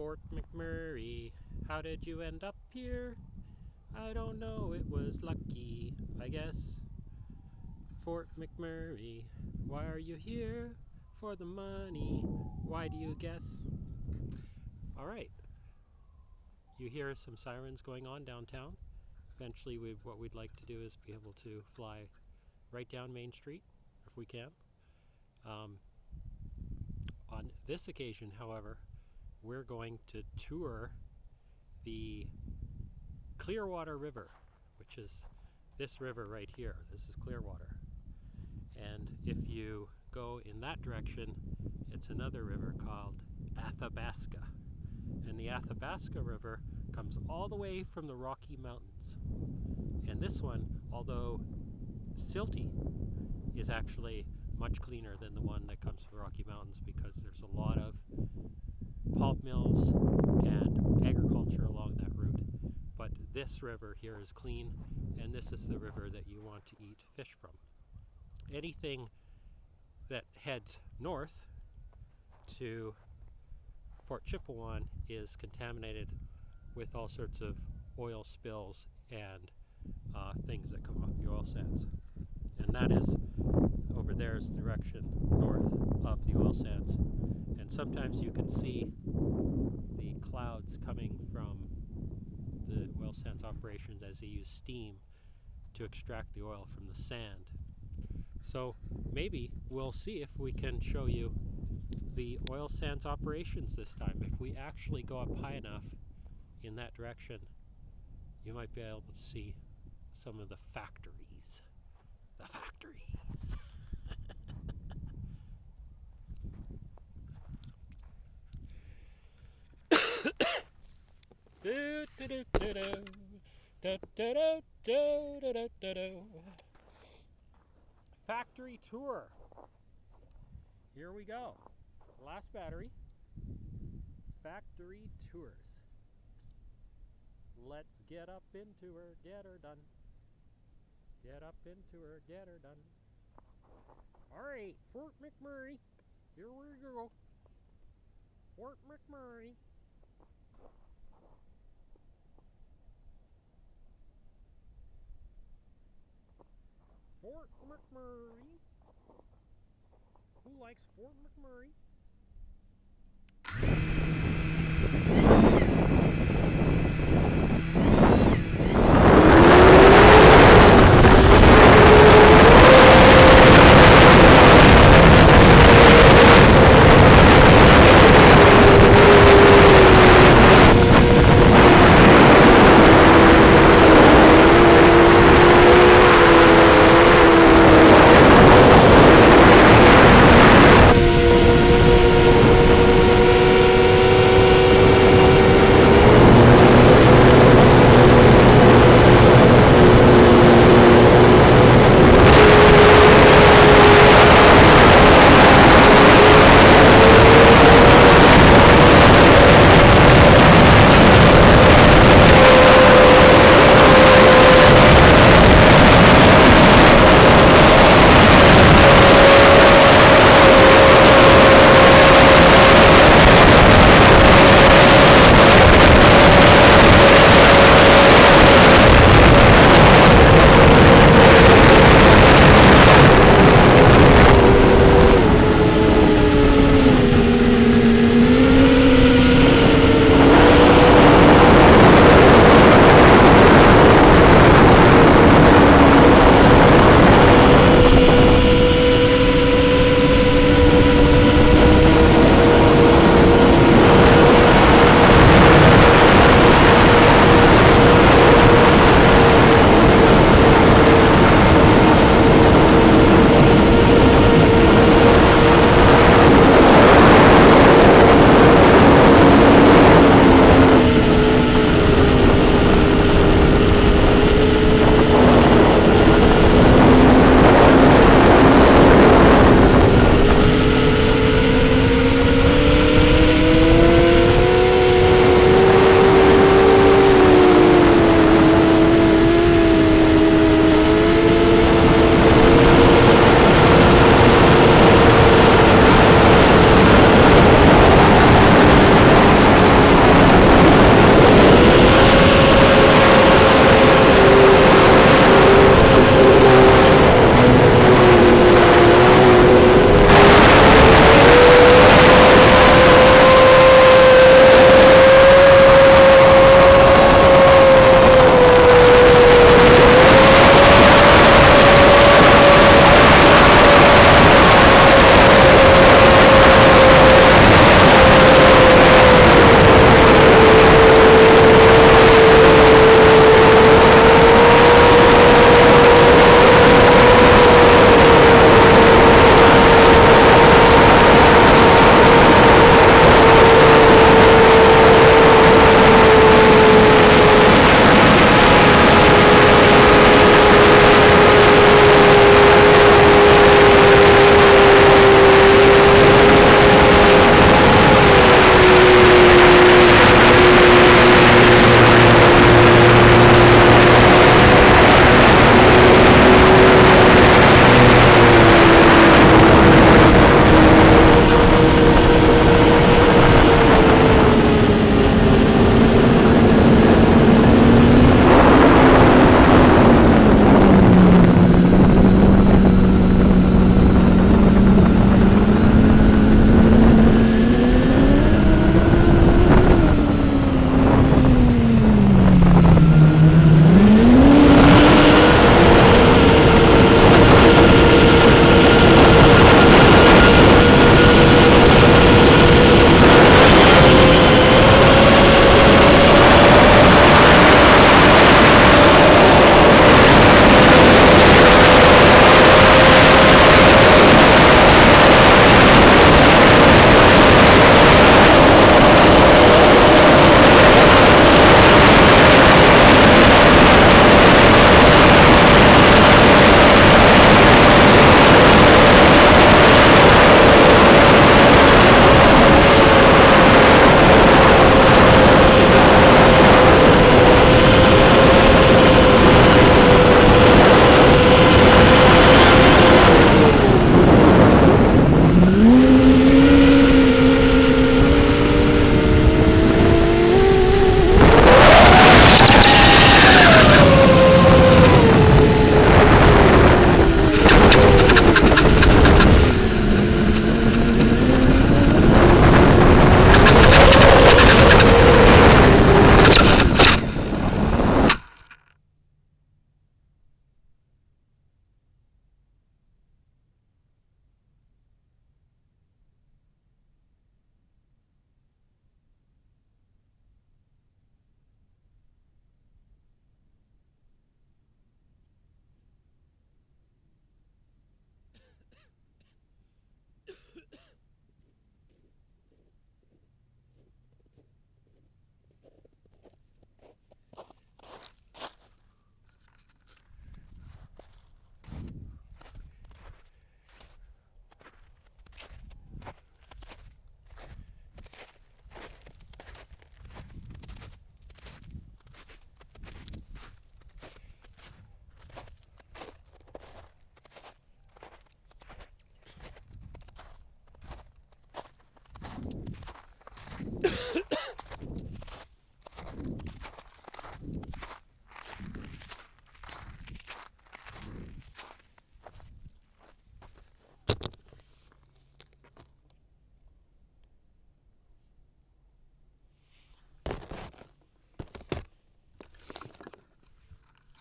Fort McMurray, how did you end up here? I don't know, it was lucky, I guess. Fort McMurray, why are you here? For the money, why do you guess? Alright, you hear some sirens going on downtown. Eventually what we'd like to do is be able to fly right down Main Street, if we can. On this occasion, however, we're going to tour the Clearwater River, which is this river right here. This is Clearwater. And if you go in that direction, it's another river called Athabasca. And the Athabasca River comes all the way from the Rocky Mountains. And this one, although silty, is actually much cleaner than the one that comes from the Rocky Mountains because there's a lot of pulp mills and agriculture along that route. But this river here is clean, and this is the river that you want to eat fish from. Anything that heads north to Fort Chipewyan is contaminated with all sorts of oil spills and things that come off the oil sands. And that is, over there is the direction north of the oil sands. And sometimes you can see the clouds coming from the oil sands operations as they use steam to extract the oil from the sand. So maybe we'll see if we can show you the oil sands operations this time. If we actually go up high enough in that direction, you might be able to see some of the factories. The factories! Factory tour. Here we go. Last battery. Factory tours. Let's get up into her, get her done. Get up into her, get her done. Alright, Fort McMurray. Here we go. Fort McMurray. Fort McMurray. Who likes Fort McMurray?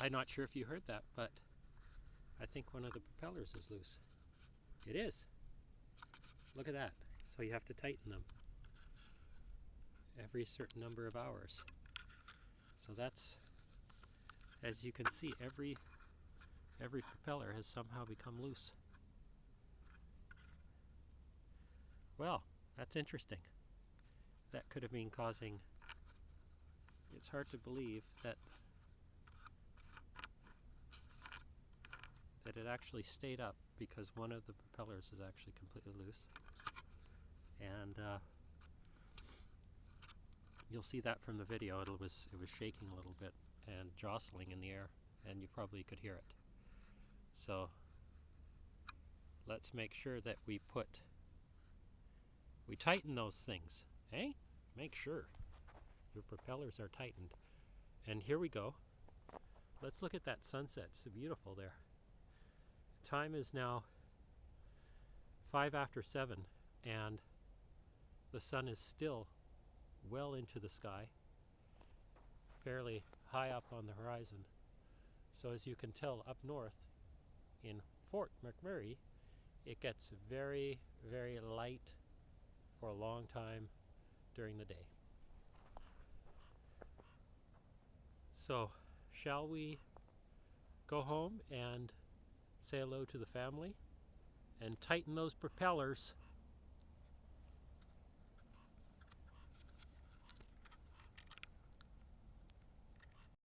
I'm not sure if you heard that, but I think one of the propellers is loose. It is. Look at that. So you have to tighten them every certain number of hours. So that's, as you can see, every propeller has somehow become loose. Well, that's interesting. That could have been causing, it's hard to believe that it actually stayed up, because one of the propellers is actually completely loose. And you'll see that from the video. It was shaking a little bit and jostling in the air, and you probably could hear it. So let's make sure that we tighten those things, eh? Make sure your propellers are tightened. And here we go. Let's look at that sunset. It's beautiful there. Time is now 5 after 7, and the sun is still well into the sky, fairly high up on the horizon. So as you can tell, up north in Fort McMurray, it gets very, very light for a long time during the day. So, shall we go home and say hello to the family and tighten those propellers